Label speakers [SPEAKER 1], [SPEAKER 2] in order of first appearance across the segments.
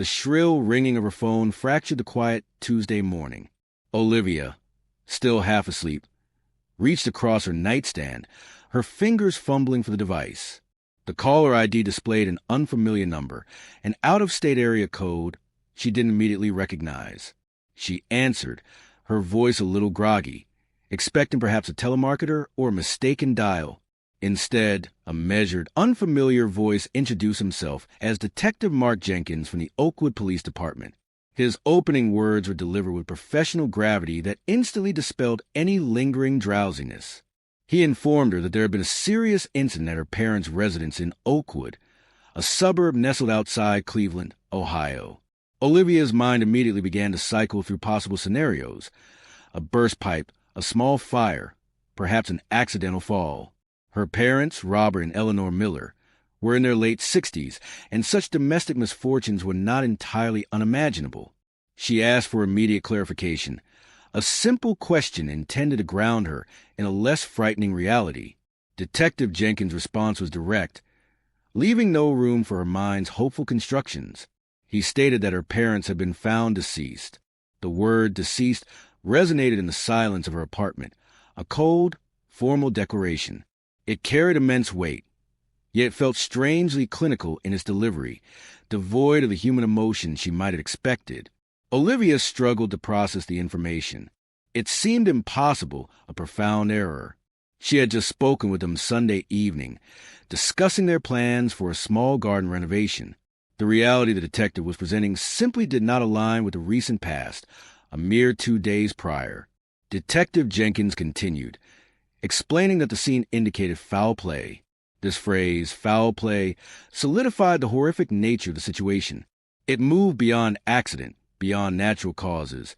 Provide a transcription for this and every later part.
[SPEAKER 1] shrill ringing of her phone fractured the quiet Tuesday morning. Olivia, still half asleep, reached across her nightstand, her fingers fumbling for the device. The caller ID displayed an unfamiliar number, an out-of-state area code she didn't immediately recognize. She answered, her voice a little groggy, expecting perhaps a telemarketer or a mistaken dial. Instead, a measured, unfamiliar voice introduced himself as Detective Mark Jenkins from the Oakwood Police Department. His opening words were delivered with professional gravity that instantly dispelled any lingering drowsiness. He informed her that there had been a serious incident at her parents' residence in Oakwood, a suburb nestled outside Cleveland, Ohio. Olivia's mind immediately began to cycle through possible scenarios: a burst pipe, a small fire, perhaps an accidental fall. Her parents, Robert and Eleanor Miller, were in their late 60s, and such domestic misfortunes were not entirely unimaginable. She asked for immediate clarification, a simple question intended to ground her in a less frightening reality. Detective Jenkins' response was direct, leaving no room for her mind's hopeful constructions. He stated that her parents had been found deceased. The word deceased resonated in the silence of her apartment, a cold, formal declaration. It carried immense weight, yet felt strangely clinical in its delivery, devoid of the human emotion she might have expected. Olivia struggled to process the information. It seemed impossible, a profound error. She had just spoken with them Sunday evening, discussing their plans for a small garden renovation. The reality the detective was presenting simply did not align with the recent past, a mere 2 days prior. Detective Jenkins continued, explaining that the scene indicated foul play. This phrase, foul play, solidified the horrific nature of the situation. It moved beyond accident, beyond natural causes,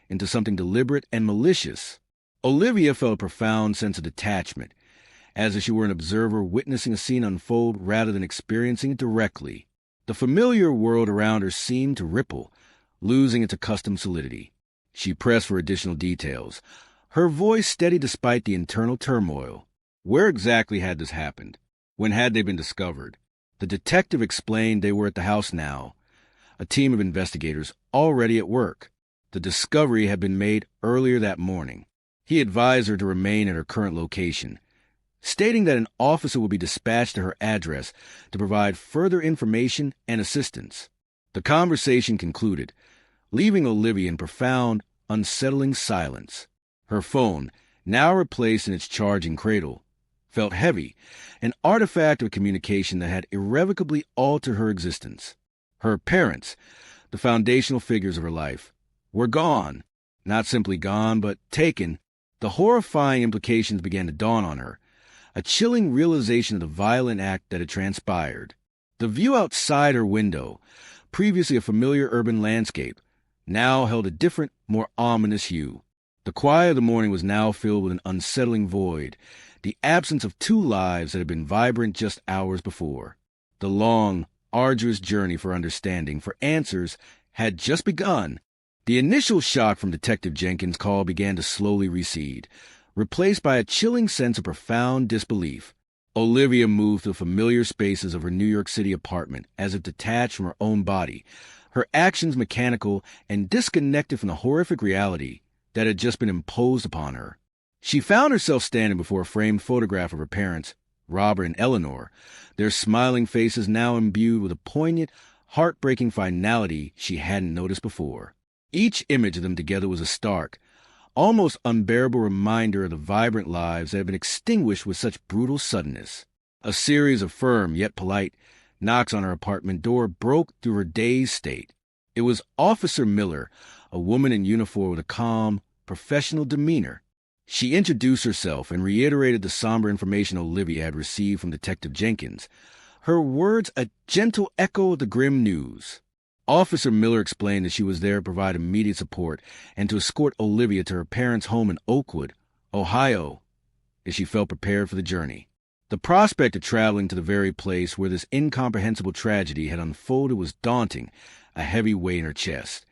[SPEAKER 1] into something deliberate and malicious. Olivia felt a profound sense of detachment, as if she were an observer witnessing a scene unfold rather than experiencing it directly. The familiar world around her seemed to ripple, losing its accustomed solidity. She pressed for additional details, her voice steady despite the internal turmoil. Where exactly had this happened? When had they been discovered? The detective explained they were at the house now, a team of investigators already at work. The discovery had been made earlier that morning. He advised her to remain at her current location, stating that an officer would be dispatched to her address to provide further information and assistance. The conversation concluded, leaving Olivia in profound, unsettling silence. Her phone, now replaced in its charging cradle, felt heavy, an artifact of communication that had irrevocably altered her existence. Her parents, the foundational figures of her life, were gone. Not simply gone, but taken. The horrifying implications began to dawn on her, a chilling realization of the violent act that had transpired. The view outside her window, previously a familiar urban landscape, now held a different, more ominous hue. The quiet of the morning was now filled with an unsettling void, the absence of two lives that had been vibrant just hours before. The long, arduous journey for understanding, for answers, had just begun. The initial shock from Detective Jenkins' call began to slowly recede, replaced by a chilling sense of profound disbelief. Olivia moved through the familiar spaces of her New York City apartment as if detached from her own body, her actions mechanical and disconnected from the horrific reality that had just been imposed upon her. She found herself standing before a framed photograph of her parents, Robert and Eleanor, their smiling faces now imbued with a poignant, heartbreaking finality she hadn't noticed before. Each image of them together was a stark, almost unbearable reminder of the vibrant lives that had been extinguished with such brutal suddenness. A series of firm, yet polite, knocks on her apartment door broke through her dazed state. It was Officer Miller, a woman in uniform with a calm, professional demeanor. She introduced herself and reiterated the somber information Olivia had received from Detective Jenkins, her words a gentle echo of the grim news. Officer Miller explained that she was there to provide immediate support and to escort Olivia to her parents' home in Oakwood, Ohio, as she felt prepared for the journey. The prospect of traveling to the very place where this incomprehensible tragedy had unfolded was daunting, a heavy weight in her chest.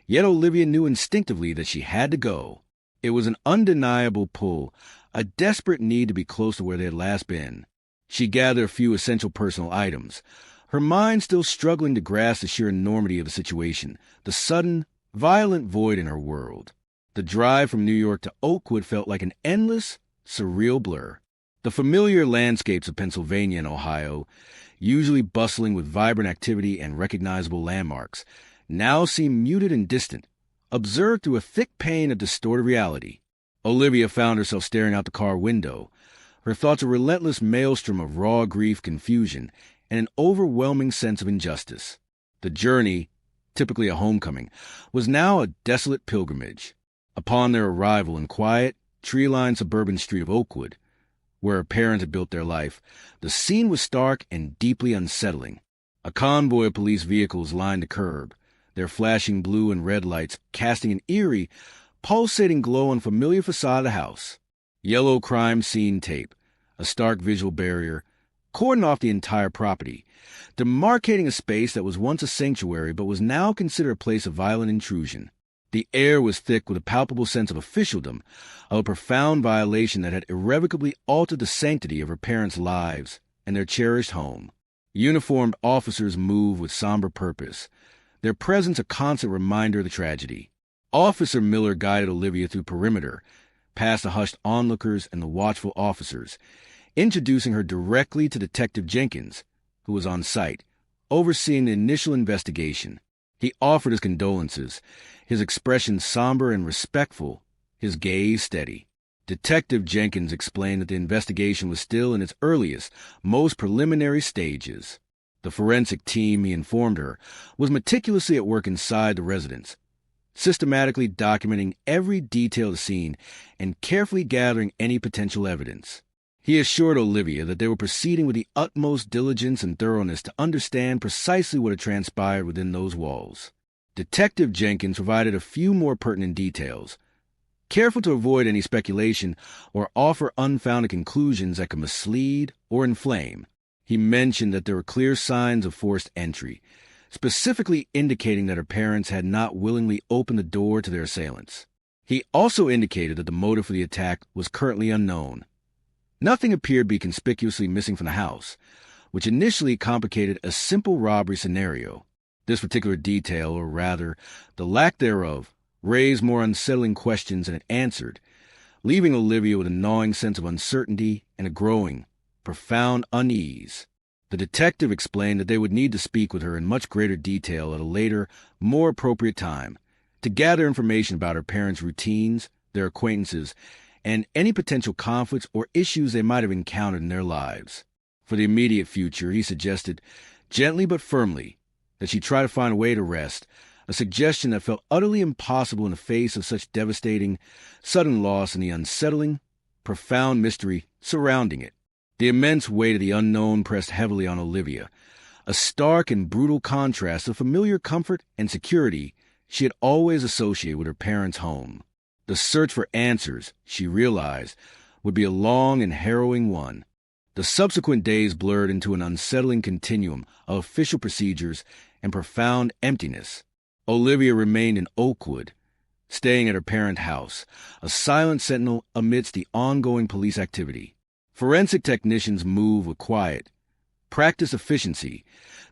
[SPEAKER 1] Yet Olivia knew instinctively that she had to go. It was an undeniable pull, a desperate need to be close to where they had last been. She gathered a few essential personal items, Her mind still struggling to grasp the sheer enormity of the situation, the sudden, violent void in her world. The drive from New York to Oakwood felt like an endless, surreal blur. The familiar landscapes of Pennsylvania and Ohio, usually bustling with vibrant activity and recognizable landmarks, now seemed muted and distant, observed through a thick pane of distorted reality. Olivia found herself staring out the car window, her thoughts a relentless maelstrom of raw grief, confusion, and an overwhelming sense of injustice. The journey, typically a homecoming, was now a desolate pilgrimage. Upon their arrival in quiet, tree-lined suburban street of Oakwood, where her parents had built their life, the scene was stark and deeply unsettling. A convoy of police vehicles lined the curb, their flashing blue and red lights casting an eerie, pulsating glow on the familiar facade of the house. Yellow crime scene tape, a stark visual barrier, cordoned off the entire property, demarcating a space that was once a sanctuary but was now considered a place of violent intrusion. The air was thick with a palpable sense of officialdom, of a profound violation that had irrevocably altered the sanctity of her parents' lives and their cherished home. Uniformed officers moved with somber purpose, their presence a constant reminder of the tragedy. Officer Miller guided Olivia through perimeter, past the hushed onlookers and the watchful officers, introducing her directly to Detective Jenkins, who was on site, overseeing the initial investigation. He offered his condolences, his expression somber and respectful, his gaze steady. Detective Jenkins explained that the investigation was still in its earliest, most preliminary stages. The forensic team, he informed her, was meticulously at work inside the residence, systematically documenting every detail of the scene and carefully gathering any potential evidence. He assured Olivia that they were proceeding with the utmost diligence and thoroughness to understand precisely what had transpired within those walls. Detective Jenkins provided a few more pertinent details, careful to avoid any speculation or offer unfounded conclusions that could mislead or inflame. He mentioned that there were clear signs of forced entry, specifically indicating that her parents had not willingly opened the door to their assailants. He also indicated that the motive for the attack was currently unknown. Nothing appeared to be conspicuously missing from the house, which initially complicated a simple robbery scenario. This particular detail, or rather, the lack thereof, raised more unsettling questions than it answered, leaving Olivia with a gnawing sense of uncertainty and a growing, profound unease. The detective explained that they would need to speak with her in much greater detail at a later, more appropriate time, to gather information about her parents' routines, their acquaintances, and any potential conflicts or issues they might have encountered in their lives. For the immediate future, he suggested, gently but firmly, that she try to find a way to rest, a suggestion that felt utterly impossible in the face of such devastating, sudden loss and the unsettling, profound mystery surrounding it. The immense weight of the unknown pressed heavily on Olivia, a stark and brutal contrast to the familiar comfort and security she had always associated with her parents' home. The search for answers, she realized, would be a long and harrowing one. The subsequent days blurred into an unsettling continuum of official procedures and profound emptiness. Olivia remained in Oakwood, staying at her parent house, a silent sentinel amidst the ongoing police activity. Forensic technicians moved with quiet, practiced efficiency,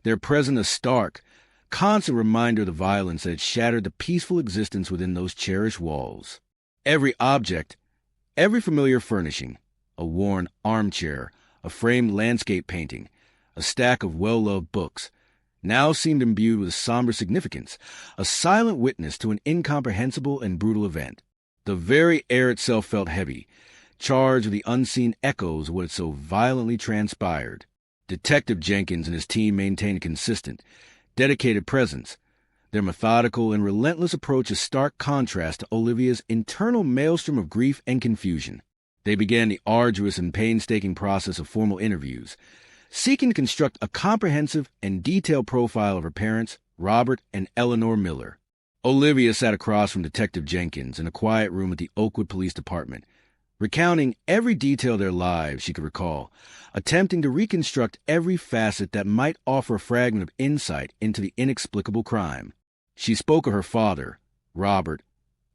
[SPEAKER 1] their presence a stark, constant reminder of the violence that had shattered the peaceful existence within those cherished walls. Every object, every familiar furnishing, a worn armchair, a framed landscape painting, a stack of well-loved books, now seemed imbued with a somber significance, a silent witness to an incomprehensible and brutal event. The very air itself felt heavy, charged with the unseen echoes of what had so violently transpired. Detective Jenkins and his team maintained a consistent, dedicated presence, their methodical and relentless approach a stark contrast to Olivia's internal maelstrom of grief and confusion. They began the arduous and painstaking process of formal interviews, seeking to construct a comprehensive and detailed profile of her parents, Robert and Eleanor Miller. Olivia sat across from Detective Jenkins in a quiet room at the Oakwood Police Department, recounting every detail of their lives she could recall, attempting to reconstruct every facet that might offer a fragment of insight into the inexplicable crime. She spoke of her father, Robert,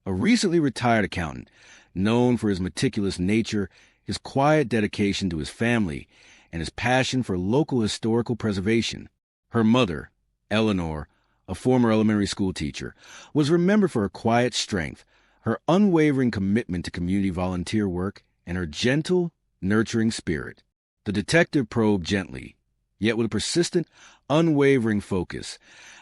[SPEAKER 1] a recently retired accountant, known for his meticulous nature, his quiet dedication to his family, and his passion for local historical preservation. Her mother, Eleanor, a former elementary school teacher, was remembered for her quiet strength, her unwavering commitment to community volunteer work, and her gentle, nurturing spirit. The detective probed gently, yet with a persistent, unwavering focus,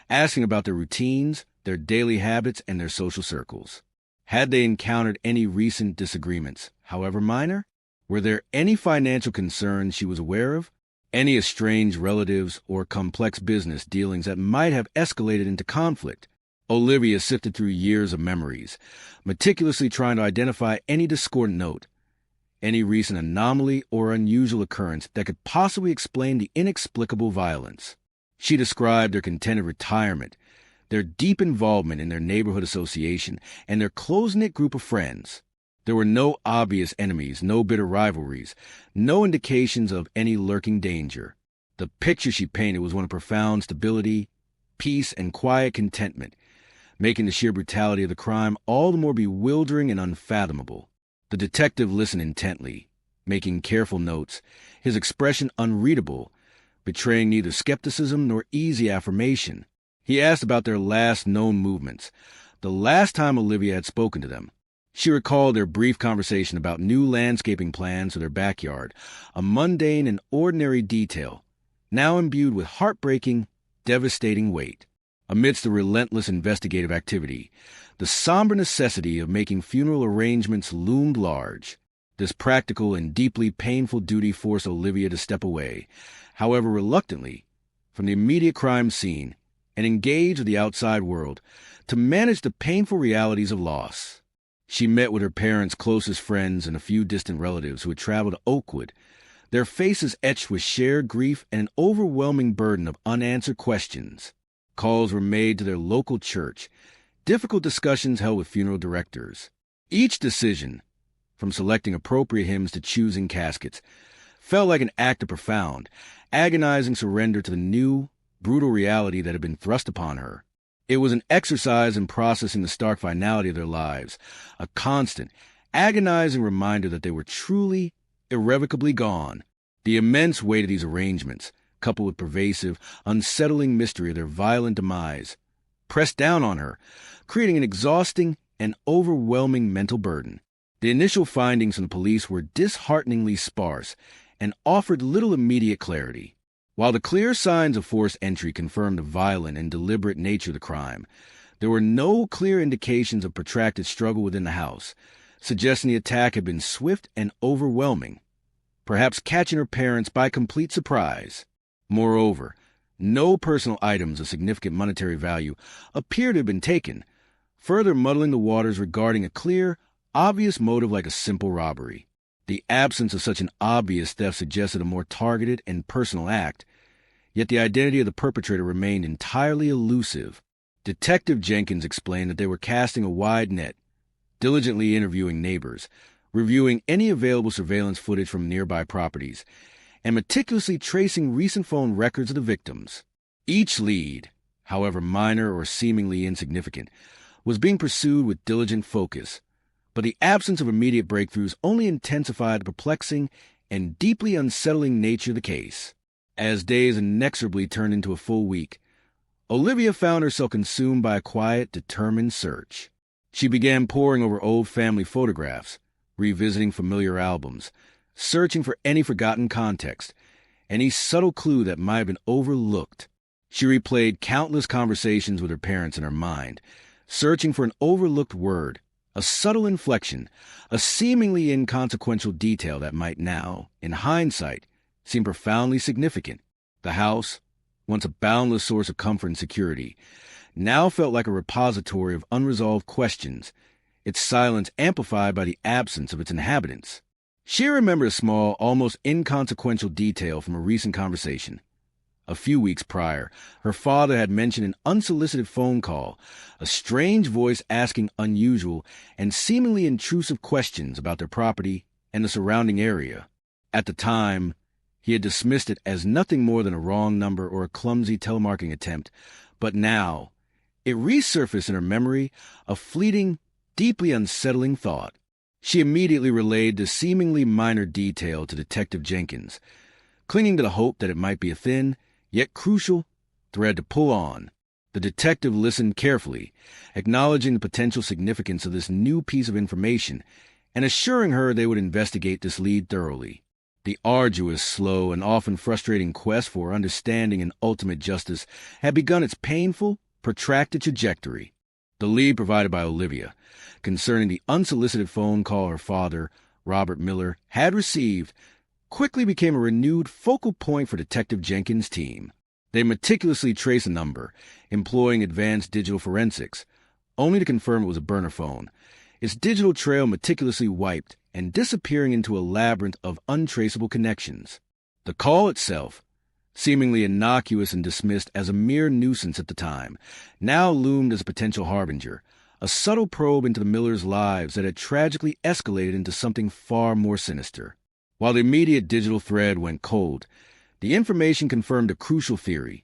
[SPEAKER 1] asking about their routines, their daily habits, and their social circles. Had they encountered any recent disagreements, however minor? Were there any financial concerns she was aware of? Any estranged relatives or complex business dealings that might have escalated into conflict? Olivia sifted through years of memories, meticulously trying to identify any discordant note, any recent anomaly or unusual occurrence that could possibly explain the inexplicable violence. She described their contented retirement, their deep involvement in their neighborhood association, and their close-knit group of friends. There were no obvious enemies, no bitter rivalries, no indications of any lurking danger. The picture she painted was one of profound stability, peace, and quiet contentment, making the sheer brutality of the crime all the more bewildering and unfathomable. The detective listened intently, making careful notes, his expression unreadable, betraying neither skepticism nor easy affirmation. He asked about their last known movements, the last time Olivia had spoken to them. She recalled their brief conversation about new landscaping plans for their backyard, a mundane and ordinary detail, now imbued with heartbreaking, devastating weight. Amidst the relentless investigative activity, the somber necessity of making funeral arrangements loomed large. This practical and deeply painful duty forced Olivia to step away, however reluctantly, from the immediate crime scene and engage with the outside world to manage the painful realities of loss. She met with her parents' closest friends and a few distant relatives who had traveled to Oakwood, their faces etched with shared grief and an overwhelming burden of unanswered questions. Calls were made to their local church, difficult discussions held with funeral directors. Each decision, from selecting appropriate hymns to choosing caskets, felt like an act of profound, agonizing surrender to the new, brutal reality that had been thrust upon her. It was an exercise in processing the stark finality of their lives, a constant, agonizing reminder that they were truly, irrevocably gone. The immense weight of these arrangements, coupled with pervasive, unsettling mystery of their violent demise, pressed down on her, creating an exhausting and overwhelming mental burden. The initial findings from the police were dishearteningly sparse and offered little immediate clarity. While the clear signs of forced entry confirmed the violent and deliberate nature of the crime, there were no clear indications of protracted struggle within the house, suggesting the attack had been swift and overwhelming, perhaps catching her parents by complete surprise. Moreover, no personal items of significant monetary value appear to have been taken, further muddling the waters regarding a clear, obvious motive like a simple robbery. The absence of such an obvious theft suggested a more targeted and personal act, yet the identity of the perpetrator remained entirely elusive. Detective Jenkins explained that they were casting a wide net, diligently interviewing neighbors, reviewing any available surveillance footage from nearby properties, and meticulously tracing recent phone records of the victims. Each lead, however minor or seemingly insignificant, was being pursued with diligent focus, but the absence of immediate breakthroughs only intensified the perplexing and deeply unsettling nature of the case. As days inexorably turned into a full week, Olivia found herself consumed by a quiet, determined search. She began poring over old family photographs, revisiting familiar albums, searching for any forgotten context, any subtle clue that might have been overlooked. She replayed countless conversations with her parents in her mind, searching for an overlooked word, a subtle inflection, a seemingly inconsequential detail that might now, in hindsight, seem profoundly significant. The house, once a boundless source of comfort and security, now felt like a repository of unresolved questions, its silence amplified by the absence of its inhabitants. She remembered a small, almost inconsequential detail from a recent conversation. A few weeks prior, her father had mentioned an unsolicited phone call, a strange voice asking unusual and seemingly intrusive questions about their property and the surrounding area. At the time, he had dismissed it as nothing more than a wrong number or a clumsy telemarketing attempt, but now, it resurfaced in her memory, a fleeting, deeply unsettling thought. She immediately relayed the seemingly minor detail to Detective Jenkins, clinging to the hope that it might be a thin, yet crucial, thread to pull on. The detective listened carefully, acknowledging the potential significance of this new piece of information and assuring her they would investigate this lead thoroughly. The arduous, slow, and often frustrating quest for understanding and ultimate justice had begun its painful, protracted trajectory. The lead provided by Olivia, concerning the unsolicited phone call her father, Robert Miller, had received, quickly became a renewed focal point for Detective Jenkins' team. They meticulously traced a number, employing advanced digital forensics, only to confirm it was a burner phone, its digital trail meticulously wiped and disappearing into a labyrinth of untraceable connections. The call itself, seemingly innocuous and dismissed as a mere nuisance at the time, now loomed as a potential harbinger, a subtle probe into the Millers' lives that had tragically escalated into something far more sinister. While the immediate digital thread went cold, the information confirmed a crucial theory.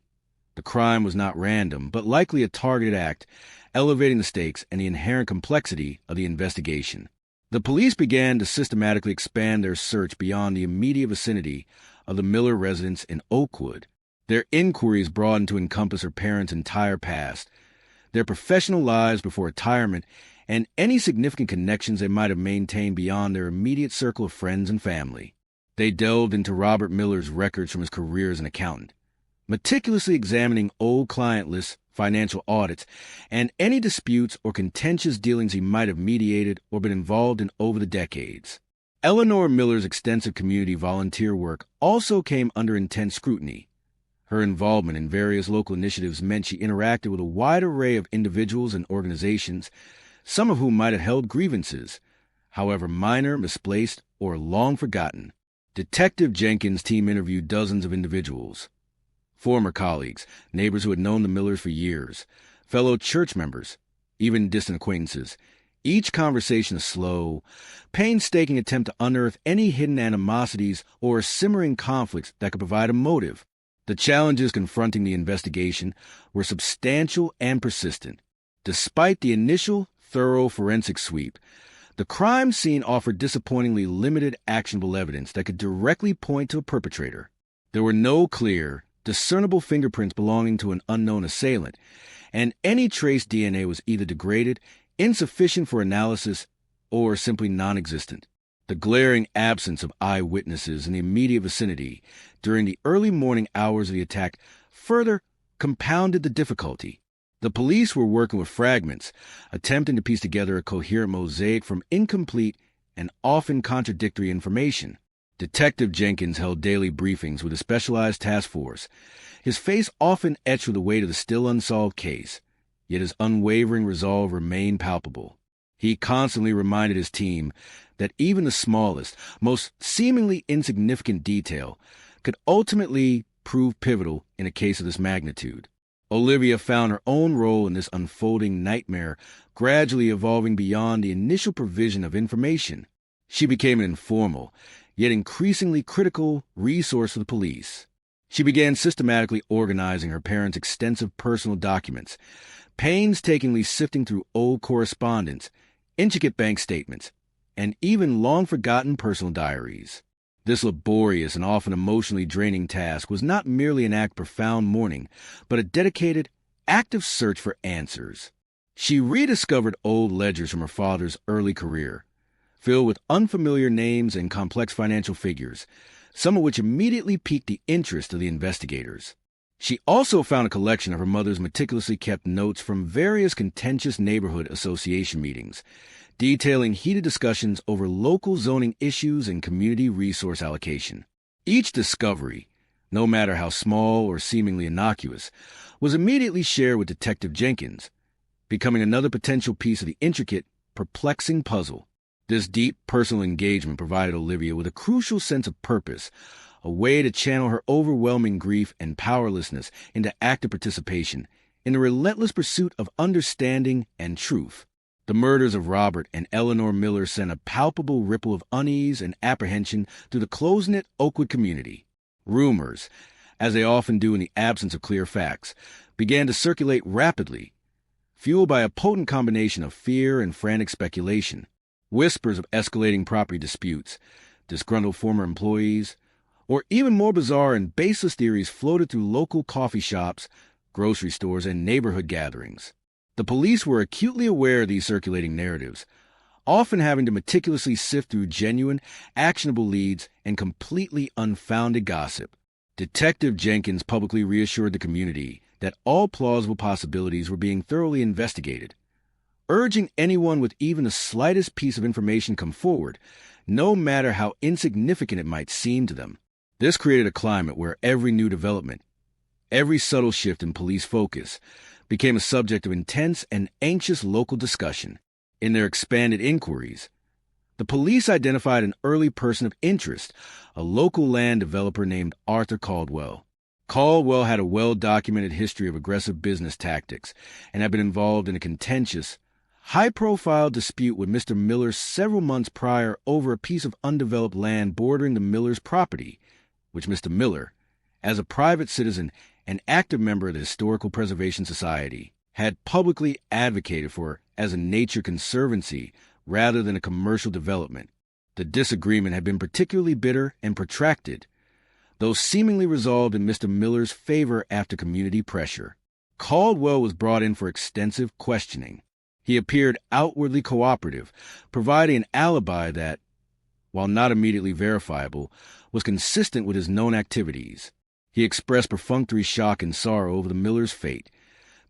[SPEAKER 1] The crime was not random, but likely a targeted act, elevating the stakes and the inherent complexity of the investigation. The police began to systematically expand their search beyond the immediate vicinity of the Miller residence in Oakwood. Their inquiries broadened to encompass her parents' entire past, their professional lives before retirement, and any significant connections they might have maintained beyond their immediate circle of friends and family. They delved into Robert Miller's records from his career as an accountant, meticulously examining old client lists, financial audits, and any disputes or contentious dealings he might have mediated or been involved in over the decades. Eleanor Miller's extensive community volunteer work also came under intense scrutiny. Her involvement in various local initiatives meant she interacted with a wide array of individuals and organizations, some of whom might have held grievances, however minor, misplaced, or long forgotten. Detective Jenkins' team interviewed dozens of individuals. Former colleagues, neighbors who had known the Millers for years, fellow church members, even distant acquaintances. Each conversation a slow, painstaking attempt to unearth any hidden animosities or simmering conflicts that could provide a motive. The challenges confronting the investigation were substantial and persistent. Despite the initial, thorough forensic sweep, the crime scene offered disappointingly limited actionable evidence that could directly point to a perpetrator. There were no clear, discernible fingerprints belonging to an unknown assailant, and any trace DNA was either degraded, insufficient for analysis, or simply non-existent. The glaring absence of eyewitnesses in the immediate vicinity during the early morning hours of the attack further compounded the difficulty. The police were working with fragments, attempting to piece together a coherent mosaic from incomplete and often contradictory information. Detective Jenkins held daily briefings with a specialized task force, his face often etched with the weight of the still unsolved case, yet his unwavering resolve remained palpable. He constantly reminded his team that even the smallest, most seemingly insignificant detail could ultimately prove pivotal in a case of this magnitude. Olivia found her own role in this unfolding nightmare gradually evolving beyond the initial provision of information. She became an informal, yet increasingly critical resource for the police. She began systematically organizing her parents' extensive personal documents, painstakingly sifting through old correspondence, intricate bank statements, and even long-forgotten personal diaries. This laborious and often emotionally draining task was not merely an act of profound mourning, but a dedicated, active search for answers. She rediscovered old ledgers from her father's early career, filled with unfamiliar names and complex financial figures, some of which immediately piqued the interest of the investigators. She also found a collection of her mother's meticulously kept notes from various contentious neighborhood association meetings, detailing heated discussions over local zoning issues and community resource allocation. Each discovery, no matter how small or seemingly innocuous, was immediately shared with Detective Jenkins, becoming another potential piece of the intricate, perplexing puzzle. This deep personal engagement provided Olivia with a crucial sense of purpose, a way to channel her overwhelming grief and powerlessness into active participation in the relentless pursuit of understanding and truth. The murders of Robert and Eleanor Miller sent a palpable ripple of unease and apprehension through the close-knit Oakwood community. Rumors, as they often do in the absence of clear facts, began to circulate rapidly, fueled by a potent combination of fear and frantic speculation. Whispers of escalating property disputes, disgruntled former employees, or even more bizarre and baseless theories floated through local coffee shops, grocery stores, and neighborhood gatherings. The police were acutely aware of these circulating narratives, often having to meticulously sift through genuine, actionable leads and completely unfounded gossip. Detective Jenkins publicly reassured the community that all plausible possibilities were being thoroughly investigated, urging anyone with even the slightest piece of information come forward, no matter how insignificant it might seem to them. This created a climate where every new development, every subtle shift in police focus, became a subject of intense and anxious local discussion. In their expanded inquiries, the police identified an early person of interest, a local land developer named Arthur Caldwell. Caldwell had a well-documented history of aggressive business tactics and had been involved in a contentious, high-profile dispute with Mr. Miller several months prior over a piece of undeveloped land bordering the Millers' property, which Mr. Miller, as a private citizen and active member of the Historical Preservation Society, had publicly advocated for as a nature conservancy rather than a commercial development. The disagreement had been particularly bitter and protracted, though seemingly resolved in Mr. Miller's favor after community pressure. Caldwell was brought in for extensive questioning. He appeared outwardly cooperative, providing an alibi that, while not immediately verifiable, was consistent with his known activities. He expressed perfunctory shock and sorrow over the Millers' fate,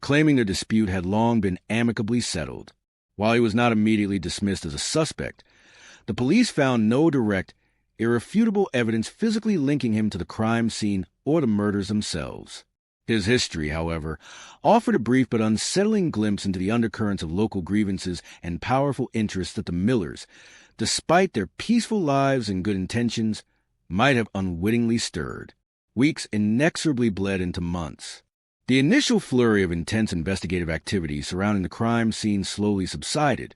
[SPEAKER 1] claiming their dispute had long been amicably settled. While he was not immediately dismissed as a suspect, the police found no direct, irrefutable evidence physically linking him to the crime scene or the murders themselves. His history, however, offered a brief but unsettling glimpse into the undercurrents of local grievances and powerful interests that the Millers, despite their peaceful lives and good intentions, might have unwittingly stirred. Weeks inexorably bled into months. The initial flurry of intense investigative activity surrounding the crime scene slowly subsided,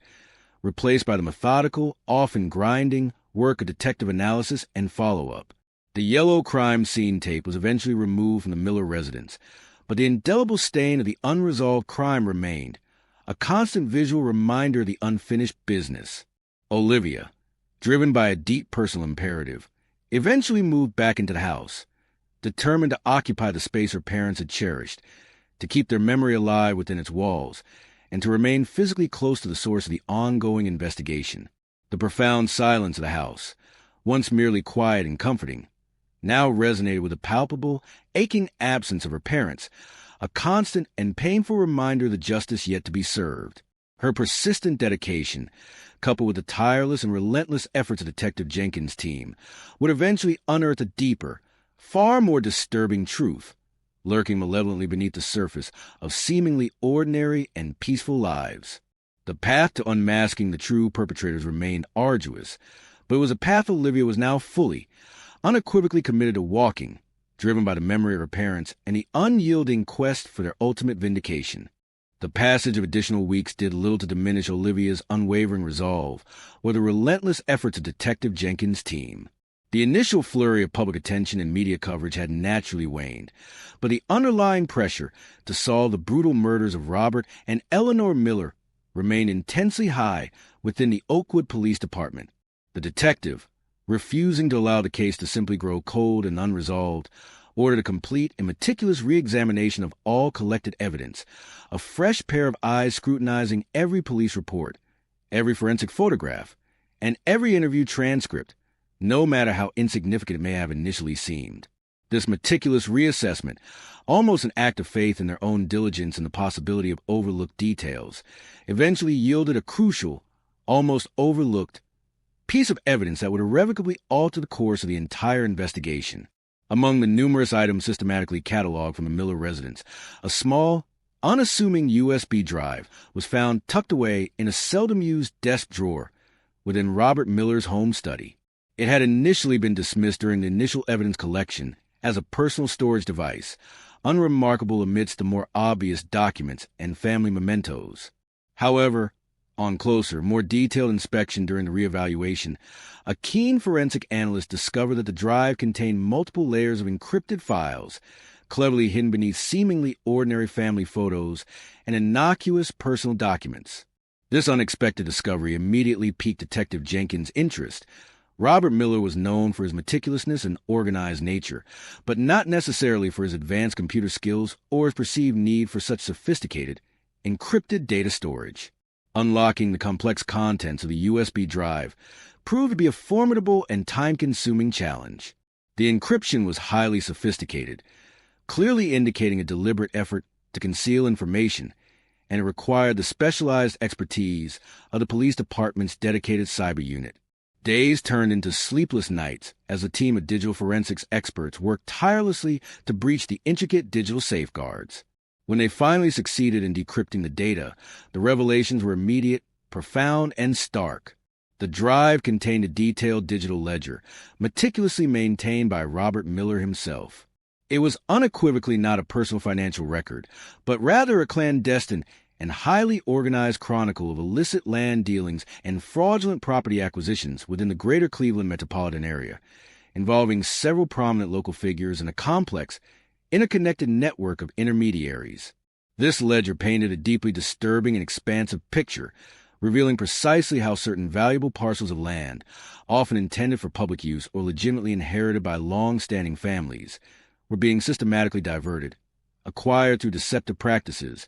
[SPEAKER 1] replaced by the methodical, often grinding, work of detective analysis and follow-up. The yellow crime scene tape was eventually removed from the Miller residence, but the indelible stain of the unresolved crime remained, a constant visual reminder of the unfinished business. Olivia, driven by a deep personal imperative, eventually moved back into the house, determined to occupy the space her parents had cherished, to keep their memory alive within its walls, and to remain physically close to the source of the ongoing investigation. The profound silence of the house, once merely quiet and comforting, now resonated with the palpable, aching absence of her parents, a constant and painful reminder of the justice yet to be served. Her persistent dedication, coupled with the tireless and relentless efforts of Detective Jenkins' team, would eventually unearth a deeper, far more disturbing truth, lurking malevolently beneath the surface of seemingly ordinary and peaceful lives. The path to unmasking the true perpetrators remained arduous, but it was a path Olivia was now fully, unequivocally committed to walking, driven by the memory of her parents and the unyielding quest for their ultimate vindication. The passage of additional weeks did little to diminish Olivia's unwavering resolve or the relentless efforts of Detective Jenkins' team. The initial flurry of public attention and media coverage had naturally waned, but the underlying pressure to solve the brutal murders of Robert and Eleanor Miller remained intensely high within the Oakwood Police Department. The detective, refusing to allow the case to simply grow cold and unresolved, ordered a complete and meticulous re-examination of all collected evidence, a fresh pair of eyes scrutinizing every police report, every forensic photograph, and every interview transcript, no matter how insignificant it may have initially seemed. This meticulous reassessment, almost an act of faith in their own diligence and the possibility of overlooked details, eventually yielded a crucial, almost overlooked, piece of evidence that would irrevocably alter the course of the entire investigation. Among the numerous items systematically cataloged from the Miller residence, a small, unassuming USB drive was found tucked away in a seldom-used desk drawer within Robert Miller's home study. It had initially been dismissed during the initial evidence collection as a personal storage device, unremarkable amidst the more obvious documents and family mementos. However, on closer, more detailed inspection during the reevaluation, a keen forensic analyst discovered that the drive contained multiple layers of encrypted files, cleverly hidden beneath seemingly ordinary family photos and innocuous personal documents. This unexpected discovery immediately piqued Detective Jenkins' interest, Robert Miller was known for his meticulousness and organized nature, but not necessarily for his advanced computer skills or his perceived need for such sophisticated, encrypted data storage. Unlocking the complex contents of the USB drive proved to be a formidable and time-consuming challenge. The encryption was highly sophisticated, clearly indicating a deliberate effort to conceal information, and it required the specialized expertise of the police department's dedicated cyber unit. Days turned into sleepless nights as a team of digital forensics experts worked tirelessly to breach the intricate digital safeguards. When they finally succeeded in decrypting the data, the revelations were immediate, profound, and stark. The drive contained a detailed digital ledger, meticulously maintained by Robert Miller himself. It was unequivocally not a personal financial record, but rather a clandestine and highly organized chronicle of illicit land dealings and fraudulent property acquisitions within the greater Cleveland metropolitan area, involving several prominent local figures and a complex, interconnected network of intermediaries. This ledger painted a deeply disturbing and expansive picture, revealing precisely how certain valuable parcels of land, often intended for public use or legitimately inherited by long-standing families, were being systematically diverted, acquired through deceptive practices,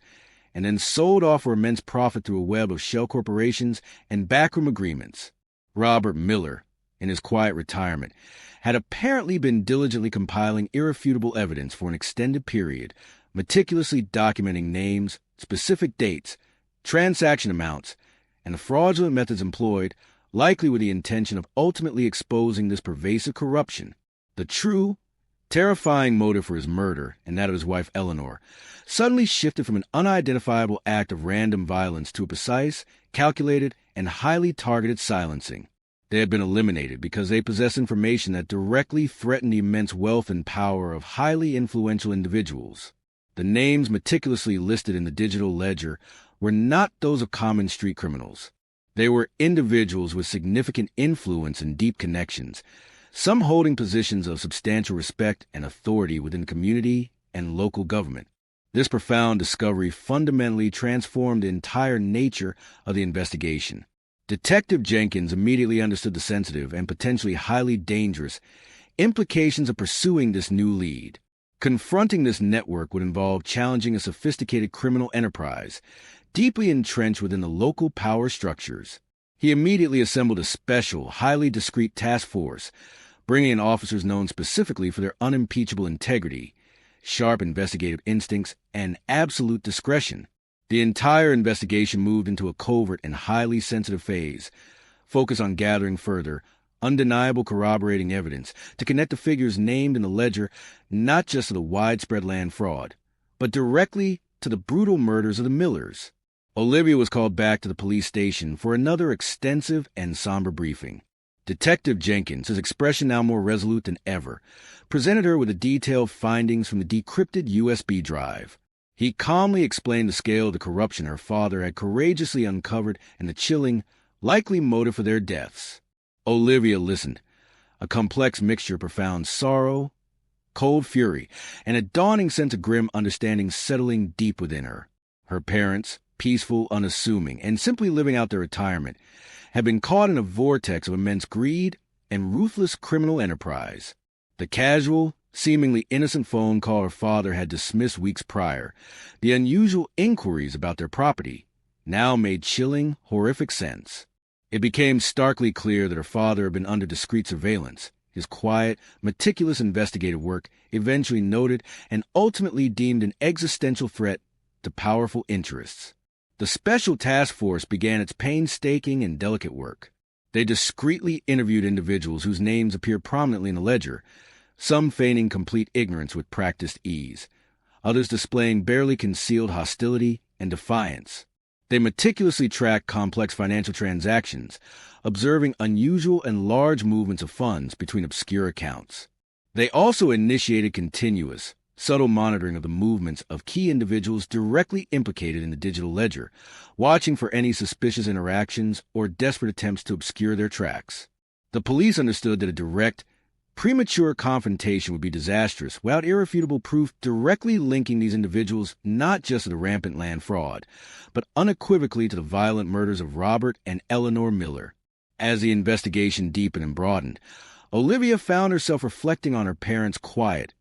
[SPEAKER 1] and then sold off for immense profit through a web of shell corporations and backroom agreements. Robert Miller, in his quiet retirement, had apparently been diligently compiling irrefutable evidence for an extended period, meticulously documenting names, specific dates, transaction amounts, and the fraudulent methods employed, likely with the intention of ultimately exposing this pervasive corruption. The true, terrifying motive for his murder, and that of his wife Eleanor, suddenly shifted from an unidentifiable act of random violence to a precise, calculated, and highly targeted silencing. They had been eliminated because they possessed information that directly threatened the immense wealth and power of highly influential individuals. The names meticulously listed in the digital ledger were not those of common street criminals. They were individuals with significant influence and deep connections, some holding positions of substantial respect and authority within community and local government. This profound discovery fundamentally transformed the entire nature of the investigation. Detective Jenkins immediately understood the sensitive and potentially highly dangerous implications of pursuing this new lead. Confronting this network would involve challenging a sophisticated criminal enterprise, deeply entrenched within the local power structures. He immediately assembled a special, highly discreet task force, bringing in officers known specifically for their unimpeachable integrity, sharp investigative instincts, and absolute discretion. The entire investigation moved into a covert and highly sensitive phase, focused on gathering further, undeniable corroborating evidence to connect the figures named in the ledger not just to the widespread land fraud, but directly to the brutal murders of the Millers. Olivia was called back to the police station for another extensive and somber briefing. Detective Jenkins, his expression now more resolute than ever, presented her with the detailed findings from the decrypted USB drive. He calmly explained the scale of the corruption her father had courageously uncovered and the chilling, likely motive for their deaths. Olivia listened, a complex mixture of profound sorrow, cold fury, and a dawning sense of grim understanding settling deep within her. Her parents, peaceful, unassuming, and simply living out their retirement, had been caught in a vortex of immense greed and ruthless criminal enterprise. The casual, seemingly innocent phone call her father had dismissed weeks prior, the unusual inquiries about their property, now made chilling, horrific sense. It became starkly clear that her father had been under discreet surveillance, his quiet, meticulous investigative work eventually noted and ultimately deemed an existential threat to powerful interests. The Special Task Force began its painstaking and delicate work. They discreetly interviewed individuals whose names appeared prominently in the ledger, some feigning complete ignorance with practiced ease, others displaying barely concealed hostility and defiance. They meticulously tracked complex financial transactions, observing unusual and large movements of funds between obscure accounts. They also initiated continuous, subtle monitoring of the movements of key individuals directly implicated in the digital ledger, watching for any suspicious interactions or desperate attempts to obscure their tracks. The police understood that a direct, premature confrontation would be disastrous without irrefutable proof directly linking these individuals not just to the rampant land fraud, but unequivocally to the violent murders of Robert and Eleanor Miller. As the investigation deepened and broadened, Olivia found herself reflecting on her parents' quiet,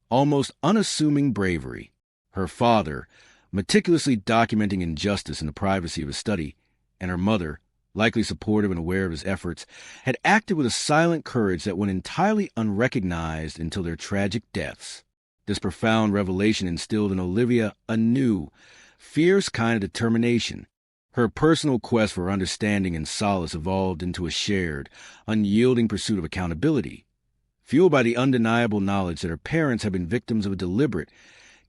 [SPEAKER 1] almost unassuming bravery. Her father, meticulously documenting injustice in the privacy of his study, and her mother, likely supportive and aware of his efforts, had acted with a silent courage that went entirely unrecognized until their tragic deaths. This profound revelation instilled in Olivia a new, fierce kind of determination. Her personal quest for understanding and solace evolved into a shared, unyielding pursuit of accountability, fueled by the undeniable knowledge that her parents had been victims of a deliberate,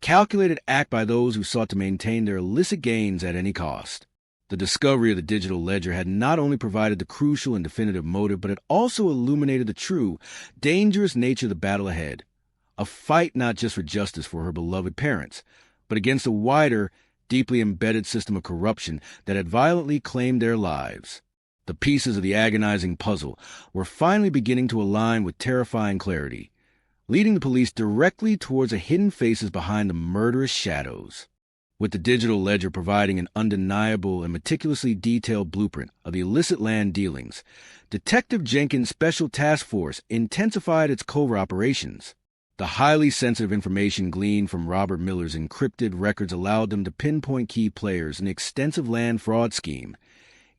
[SPEAKER 1] calculated act by those who sought to maintain their illicit gains at any cost. The discovery of the digital ledger had not only provided the crucial and definitive motive, but it also illuminated the true, dangerous nature of the battle ahead. A fight not just for justice for her beloved parents, but against a wider, deeply embedded system of corruption that had violently claimed their lives. The pieces of the agonizing puzzle were finally beginning to align with terrifying clarity, leading the police directly towards the hidden faces behind the murderous shadows. With the digital ledger providing an undeniable and meticulously detailed blueprint of the illicit land dealings, Detective Jenkins' Special Task Force intensified its covert operations. The highly sensitive information gleaned from Robert Miller's encrypted records allowed them to pinpoint key players in the extensive land fraud scheme,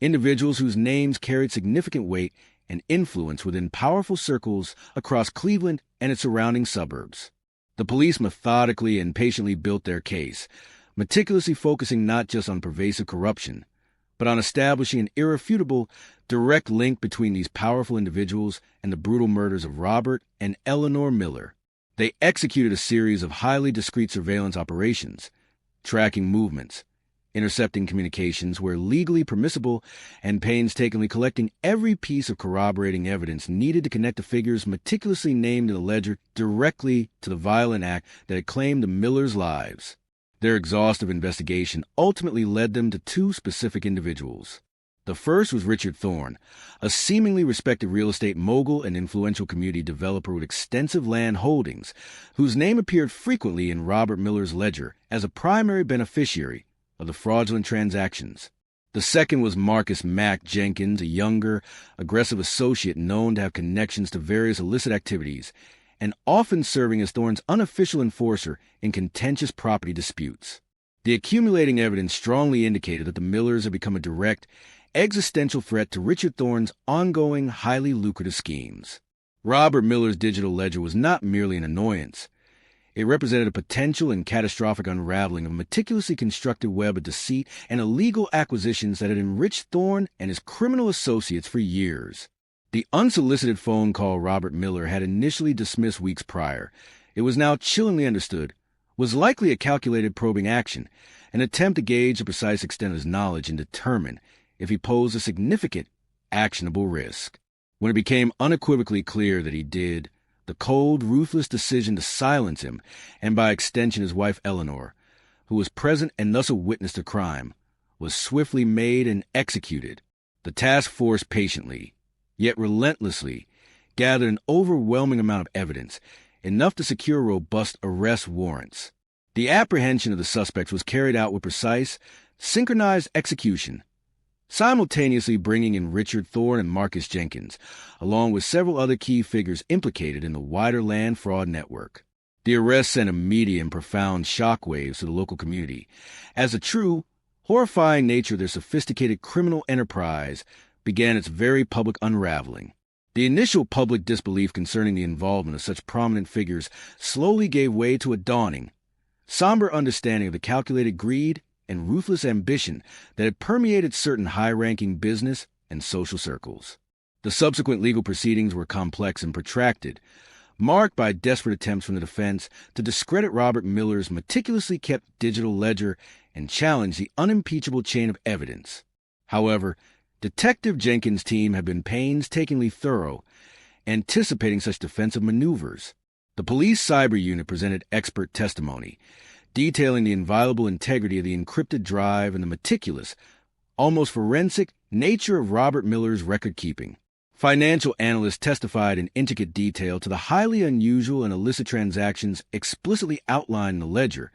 [SPEAKER 1] individuals whose names carried significant weight and influence within powerful circles across Cleveland and its surrounding suburbs. The police methodically and patiently built their case, meticulously focusing not just on pervasive corruption, but on establishing an irrefutable, direct link between these powerful individuals and the brutal murders of Robert and Eleanor Miller. They executed a series of highly discreet surveillance operations, tracking movements, intercepting communications where legally permissible, and painstakingly collecting every piece of corroborating evidence needed to connect the figures meticulously named in the ledger directly to the violent act that had claimed the Millers' lives. Their exhaustive investigation ultimately led them to two specific individuals. The first was Richard Thorne, a seemingly respected real estate mogul and influential community developer with extensive land holdings, whose name appeared frequently in Robert Miller's ledger as a primary beneficiary of the fraudulent transactions. The second was Marcus Mack Jenkins, a younger, aggressive associate known to have connections to various illicit activities, and often serving as Thorne's unofficial enforcer in contentious property disputes. The accumulating evidence strongly indicated that the Millers had become a direct, existential threat to Richard Thorne's ongoing, highly lucrative schemes. Robert Miller's digital ledger was not merely an annoyance. It represented a potential and catastrophic unraveling of a meticulously constructed web of deceit and illegal acquisitions that had enriched Thorne and his criminal associates for years. The unsolicited phone call Robert Miller had initially dismissed weeks prior, it was now chillingly understood, was likely a calculated probing action, an attempt to gauge the precise extent of his knowledge and determine if he posed a significant, actionable risk. When it became unequivocally clear that he did, the cold, ruthless decision to silence him, and by extension his wife Eleanor, who was present and thus a witness to crime, was swiftly made and executed. The task force patiently, yet relentlessly, gathered an overwhelming amount of evidence, enough to secure robust arrest warrants. The apprehension of the suspects was carried out with precise, synchronized execution, simultaneously bringing in Richard Thorne and Marcus Jenkins, along with several other key figures implicated in the wider land fraud network. The arrest sent immediate and profound shockwaves to the local community, as the true, horrifying nature of their sophisticated criminal enterprise began its very public unraveling. The initial public disbelief concerning the involvement of such prominent figures slowly gave way to a dawning, somber understanding of the calculated greed and ruthless ambition that had permeated certain high-ranking business and social circles. The subsequent legal proceedings were complex and protracted, marked by desperate attempts from the defense to discredit Robert Miller's meticulously kept digital ledger and challenge the unimpeachable chain of evidence. However, Detective Jenkins' team had been painstakingly thorough, anticipating such defensive maneuvers. The police cyber unit presented expert testimony, detailing the inviolable integrity of the encrypted drive and the meticulous, almost forensic, nature of Robert Miller's record-keeping. Financial analysts testified in intricate detail to the highly unusual and illicit transactions explicitly outlined in the ledger,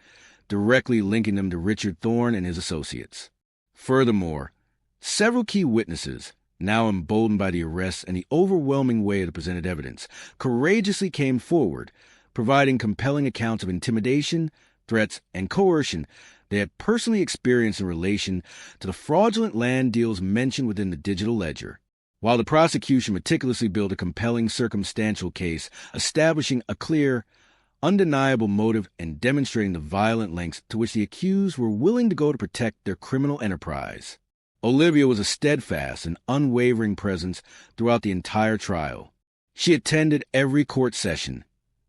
[SPEAKER 1] directly linking them to Richard Thorne and his associates. Furthermore, several key witnesses, now emboldened by the arrests and the overwhelming weight of the presented evidence, courageously came forward, providing compelling accounts of intimidation, threats, and coercion they had personally experienced in relation to the fraudulent land deals mentioned within the digital ledger. While the prosecution meticulously built a compelling circumstantial case, establishing a clear, undeniable motive and demonstrating the violent lengths to which the accused were willing to go to protect their criminal enterprise, Olivia was a steadfast and unwavering presence throughout the entire trial. She attended every court session,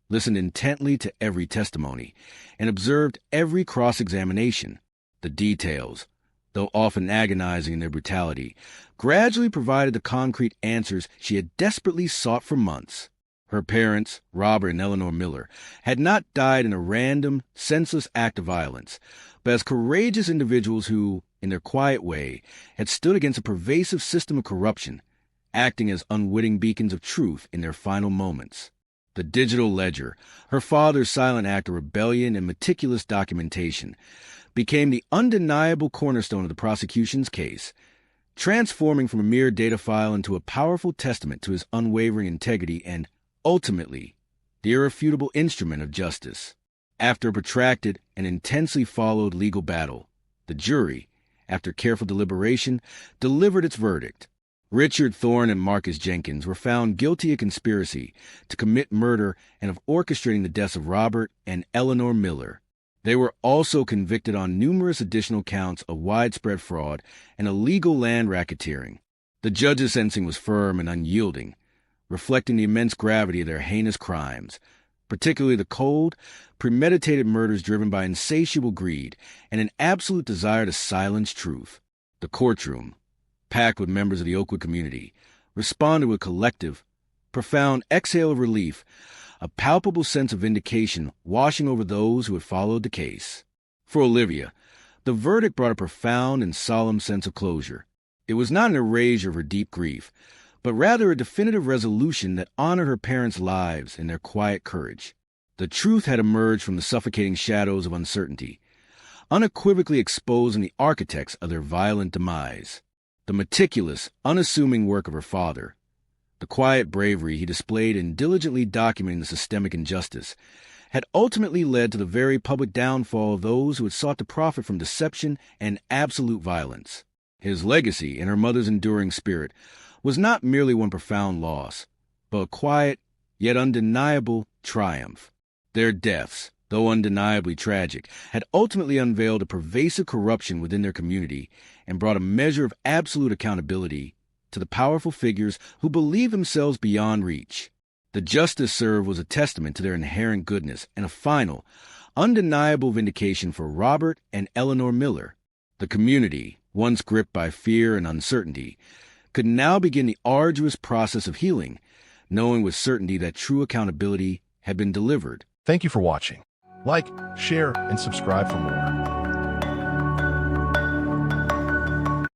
[SPEAKER 1] listened intently to every testimony, and observed every cross-examination. The details, though often agonizing in their brutality, gradually provided the concrete answers she had desperately sought for months. Her parents, Robert and Eleanor Miller, had not died in a random, senseless act of violence, but as courageous individuals who, in their quiet way, had stood against a pervasive system of corruption, acting as unwitting beacons of truth in their final moments. The digital ledger, her father's silent act of rebellion and meticulous documentation, became the undeniable cornerstone of the prosecution's case, transforming from a mere data file into a powerful testament to his unwavering integrity and, ultimately, the irrefutable instrument of justice. After a protracted and intensely followed legal battle, the jury, after careful deliberation, delivered its verdict. Richard Thorne and Marcus Jenkins were found guilty of conspiracy to commit murder and of orchestrating the deaths of Robert and Eleanor Miller. They were also convicted on numerous additional counts of widespread fraud and illegal land racketeering. The judge's sentencing was firm and unyielding, reflecting the immense gravity of their heinous crimes, particularly the cold, premeditated murders driven by insatiable greed and an absolute desire to silence truth. The courtroom, packed with members of the Oakwood community, responded with a collective, profound exhale of relief, a palpable sense of vindication washing over those who had followed the case. For Olivia, the verdict brought a profound and solemn sense of closure. It was not an erasure of her deep grief, but rather a definitive resolution that honored her parents' lives and their quiet courage. The truth had emerged from the suffocating shadows of uncertainty, unequivocally exposing the architects of their violent demise. The meticulous, unassuming work of her father, the quiet bravery he displayed in diligently documenting the systemic injustice, had ultimately led to the very public downfall of those who had sought to profit from deception and absolute violence. His legacy and her mother's enduring spirit was not merely one profound loss, but a quiet, yet undeniable triumph. Their deaths, though undeniably tragic, had ultimately unveiled a pervasive corruption within their community and brought a measure of absolute accountability to the powerful figures who believed themselves beyond reach. The justice served was a testament to their inherent goodness and a final, undeniable vindication for Robert and Eleanor Miller. The community, once gripped by fear and uncertainty, could now begin the arduous process of healing, knowing with certainty that true accountability had been delivered.
[SPEAKER 2] Thank you for watching. Like, share, and subscribe for more.